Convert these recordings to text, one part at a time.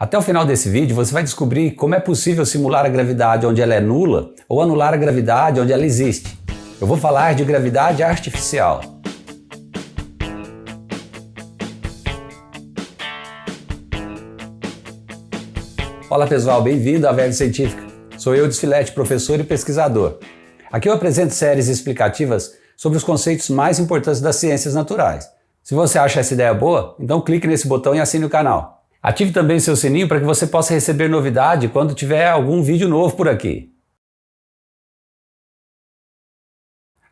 Até o final desse vídeo você vai descobrir como é possível simular a gravidade onde ela é nula ou anular a gravidade onde ela existe. Eu vou falar de gravidade artificial. Olá pessoal, bem-vindo à Verve Científica. Sou eu, Desfilete, professor e pesquisador. Aqui eu apresento séries explicativas sobre os conceitos mais importantes das ciências naturais. Se você acha essa ideia boa, então clique nesse botão e assine o canal. Ative também seu sininho para que você possa receber novidade quando tiver algum vídeo novo por aqui.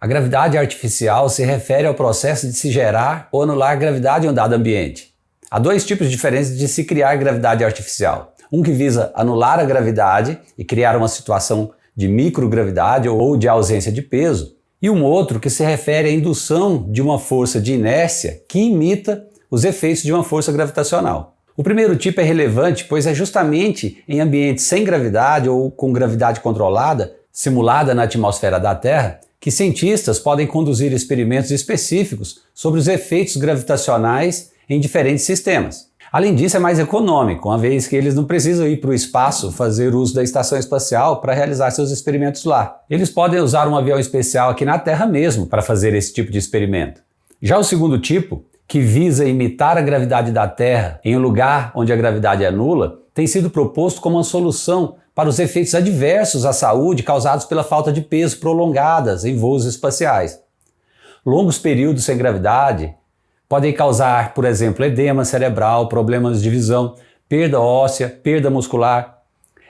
A gravidade artificial se refere ao processo de se gerar ou anular gravidade em um dado ambiente. Há dois tipos diferentes de se criar gravidade artificial. Um que visa anular a gravidade e criar uma situação de microgravidade ou de ausência de peso, e um outro que se refere à indução de uma força de inércia que imita os efeitos de uma força gravitacional. O primeiro tipo é relevante, pois é justamente em ambientes sem gravidade ou com gravidade controlada, simulada na atmosfera da Terra, que cientistas podem conduzir experimentos específicos sobre os efeitos gravitacionais em diferentes sistemas. Além disso, é mais econômico, uma vez que eles não precisam ir para o espaço fazer uso da estação espacial para realizar seus experimentos lá. Eles podem usar um avião especial aqui na Terra mesmo para fazer esse tipo de experimento. Já o segundo tipo, que visa imitar a gravidade da Terra em um lugar onde a gravidade é nula, tem sido proposto como uma solução para os efeitos adversos à saúde causados pela falta de peso prolongadas em voos espaciais. Longos períodos sem gravidade podem causar, por exemplo, edema cerebral, problemas de visão, perda óssea, perda muscular.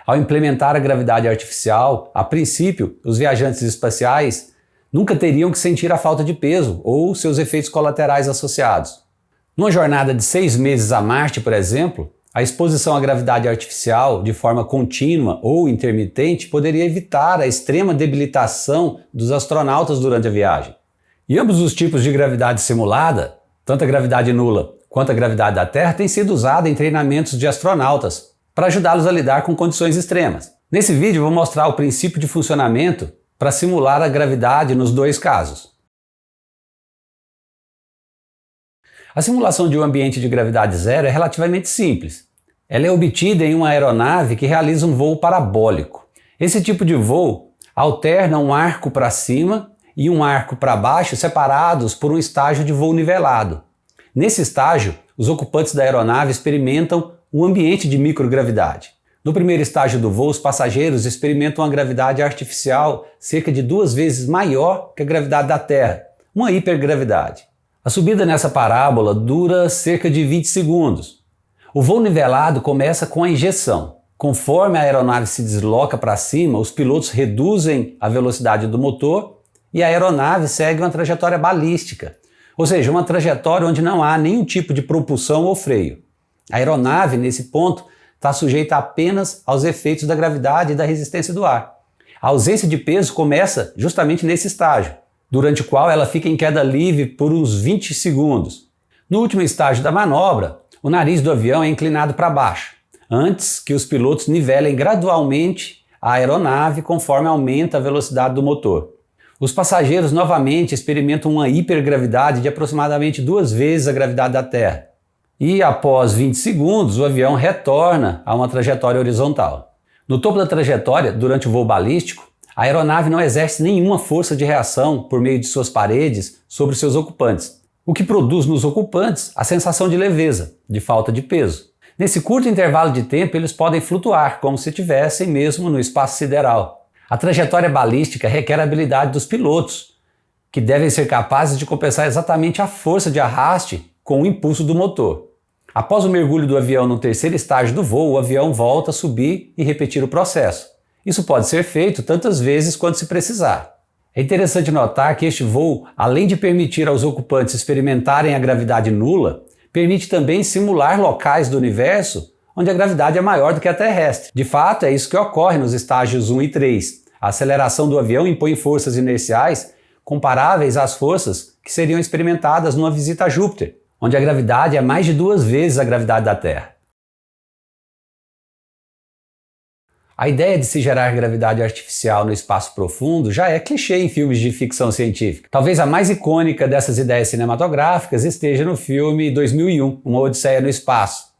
Ao implementar a gravidade artificial, a princípio, os viajantes espaciais nunca teriam que sentir a falta de peso ou seus efeitos colaterais associados. Numa jornada de 6 meses a Marte, por exemplo, a exposição à gravidade artificial de forma contínua ou intermitente poderia evitar a extrema debilitação dos astronautas durante a viagem. E ambos os tipos de gravidade simulada, tanto a gravidade nula quanto a gravidade da Terra, têm sido usados em treinamentos de astronautas para ajudá-los a lidar com condições extremas. Nesse vídeo eu vou mostrar o princípio de funcionamento para simular a gravidade nos dois casos. A simulação de um ambiente de gravidade zero é relativamente simples. Ela é obtida em uma aeronave que realiza um voo parabólico. Esse tipo de voo alterna um arco para cima e um arco para baixo separados por um estágio de voo nivelado. Nesse estágio, os ocupantes da aeronave experimentam um ambiente de microgravidade. No primeiro estágio do voo, os passageiros experimentam uma gravidade artificial cerca de 2 vezes maior que a gravidade da Terra, uma hipergravidade. A subida nessa parábola dura cerca de 20 segundos. O voo nivelado começa com a injeção. Conforme a aeronave se desloca para cima, os pilotos reduzem a velocidade do motor e a aeronave segue uma trajetória balística, ou seja, uma trajetória onde não há nenhum tipo de propulsão ou freio. A aeronave, nesse ponto, está sujeita apenas aos efeitos da gravidade e da resistência do ar. A ausência de peso começa justamente nesse estágio, durante o qual ela fica em queda livre por uns 20 segundos. No último estágio da manobra, o nariz do avião é inclinado para baixo, antes que os pilotos nivelem gradualmente a aeronave conforme aumenta a velocidade do motor. Os passageiros novamente experimentam uma hipergravidade de aproximadamente 2 vezes a gravidade da Terra. E após 20 segundos, o avião retorna a uma trajetória horizontal. No topo da trajetória, durante o voo balístico, a aeronave não exerce nenhuma força de reação por meio de suas paredes sobre seus ocupantes, o que produz nos ocupantes a sensação de leveza, de falta de peso. Nesse curto intervalo de tempo, eles podem flutuar, como se estivessem mesmo no espaço sideral. A trajetória balística requer a habilidade dos pilotos, que devem ser capazes de compensar exatamente a força de arraste com o impulso do motor. Após o mergulho do avião no terceiro estágio do voo, o avião volta a subir e repetir o processo. Isso pode ser feito tantas vezes quanto se precisar. É interessante notar que este voo, além de permitir aos ocupantes experimentarem a gravidade nula, permite também simular locais do universo onde a gravidade é maior do que a terrestre. De fato, é isso que ocorre nos estágios 1 e 3. A aceleração do avião impõe forças inerciais comparáveis às forças que seriam experimentadas numa visita a Júpiter, onde a gravidade é mais de 2 vezes a gravidade da Terra. A ideia de se gerar gravidade artificial no espaço profundo já é clichê em filmes de ficção científica. Talvez a mais icônica dessas ideias cinematográficas esteja no filme 2001, Uma Odisseia no Espaço.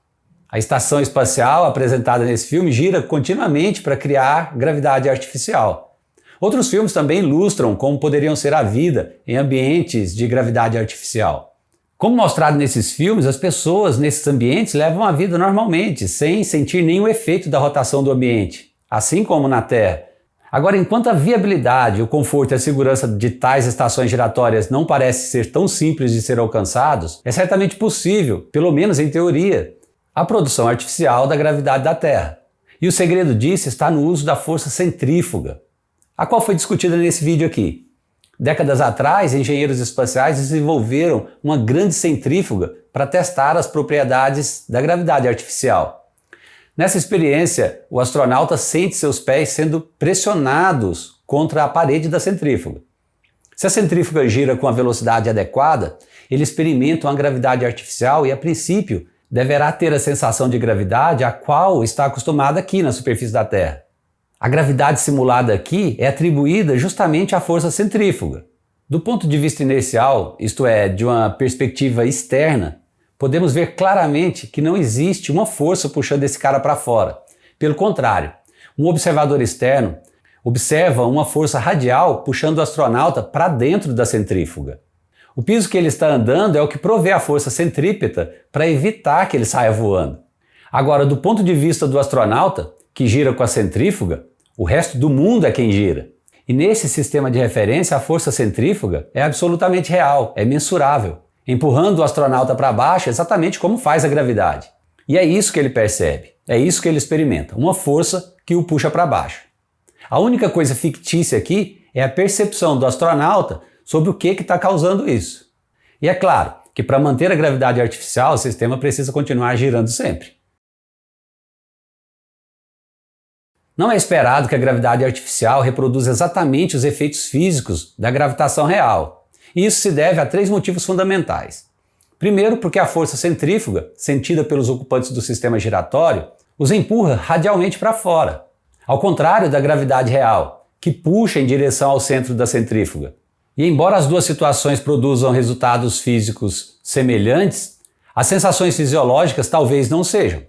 A estação espacial apresentada nesse filme gira continuamente para criar gravidade artificial. Outros filmes também ilustram como poderiam ser a vida em ambientes de gravidade artificial. Como mostrado nesses filmes, as pessoas nesses ambientes levam a vida normalmente, sem sentir nenhum efeito da rotação do ambiente, assim como na Terra. Agora, enquanto a viabilidade, o conforto e a segurança de tais estações giratórias não parecem ser tão simples de ser alcançados, é certamente possível, pelo menos em teoria, a produção artificial da gravidade da Terra. E o segredo disso está no uso da força centrífuga, a qual foi discutida nesse vídeo aqui. Décadas atrás, engenheiros espaciais desenvolveram uma grande centrífuga para testar as propriedades da gravidade artificial. Nessa experiência, o astronauta sente seus pés sendo pressionados contra a parede da centrífuga. Se a centrífuga gira com a velocidade adequada, ele experimenta uma gravidade artificial e, a princípio, deverá ter a sensação de gravidade a qual está acostumado aqui na superfície da Terra. A gravidade simulada aqui é atribuída justamente à força centrífuga. Do ponto de vista inercial, isto é, de uma perspectiva externa, podemos ver claramente que não existe uma força puxando esse cara para fora. Pelo contrário, um observador externo observa uma força radial puxando o astronauta para dentro da centrífuga. O piso que ele está andando é o que provê a força centrípeta para evitar que ele saia voando. Agora, do ponto de vista do astronauta, que gira com a centrífuga, o resto do mundo é quem gira. E nesse sistema de referência, a força centrífuga é absolutamente real, é mensurável, empurrando o astronauta para baixo exatamente como faz a gravidade. E é isso que ele percebe, é isso que ele experimenta, uma força que o puxa para baixo. A única coisa fictícia aqui é a percepção do astronauta sobre o que está causando isso. E é claro que para manter a gravidade artificial, o sistema precisa continuar girando sempre. Não é esperado que a gravidade artificial reproduza exatamente os efeitos físicos da gravitação real. E isso se deve a 3 motivos fundamentais. Primeiro, porque a força centrífuga, sentida pelos ocupantes do sistema giratório, os empurra radialmente para fora, ao contrário da gravidade real, que puxa em direção ao centro da centrífuga. E embora as duas situações produzam resultados físicos semelhantes, as sensações fisiológicas talvez não sejam.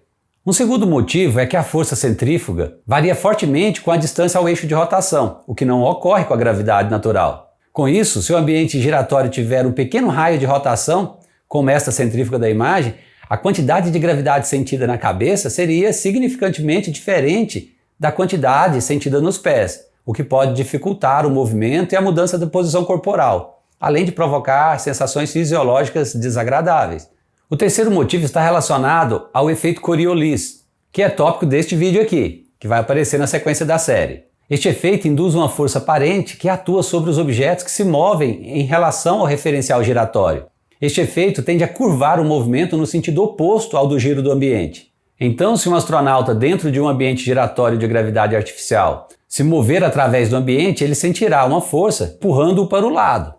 Um segundo motivo é que a força centrífuga varia fortemente com a distância ao eixo de rotação, o que não ocorre com a gravidade natural. Com isso, se o ambiente giratório tiver um pequeno raio de rotação, como esta centrífuga da imagem, a quantidade de gravidade sentida na cabeça seria significantemente diferente da quantidade sentida nos pés, o que pode dificultar o movimento e a mudança da posição corporal, além de provocar sensações fisiológicas desagradáveis. O terceiro motivo está relacionado ao efeito Coriolis, que é tópico deste vídeo aqui, que vai aparecer na sequência da série. Este efeito induz uma força aparente que atua sobre os objetos que se movem em relação ao referencial giratório. Este efeito tende a curvar o movimento no sentido oposto ao do giro do ambiente. Então, se um astronauta dentro de um ambiente giratório de gravidade artificial se mover através do ambiente, ele sentirá uma força empurrando-o para o lado.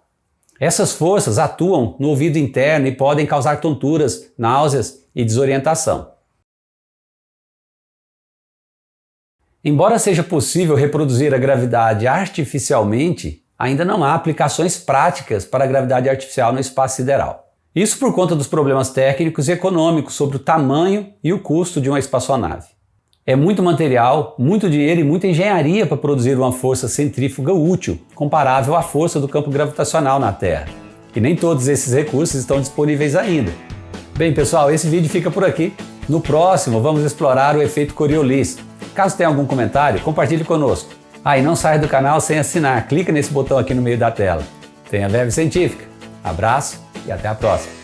Essas forças atuam no ouvido interno e podem causar tonturas, náuseas e desorientação. Embora seja possível reproduzir a gravidade artificialmente, ainda não há aplicações práticas para a gravidade artificial no espaço sideral. Isso por conta dos problemas técnicos e econômicos sobre o tamanho e o custo de uma espaçonave. É muito material, muito dinheiro e muita engenharia para produzir uma força centrífuga útil, comparável à força do campo gravitacional na Terra. E nem todos esses recursos estão disponíveis ainda. Bem, pessoal, esse vídeo fica por aqui. No próximo, vamos explorar o efeito Coriolis. Caso tenha algum comentário, compartilhe conosco. E não saia do canal sem assinar. Clica nesse botão aqui no meio da tela. Tenha Verve Científica. Abraço e até a próxima.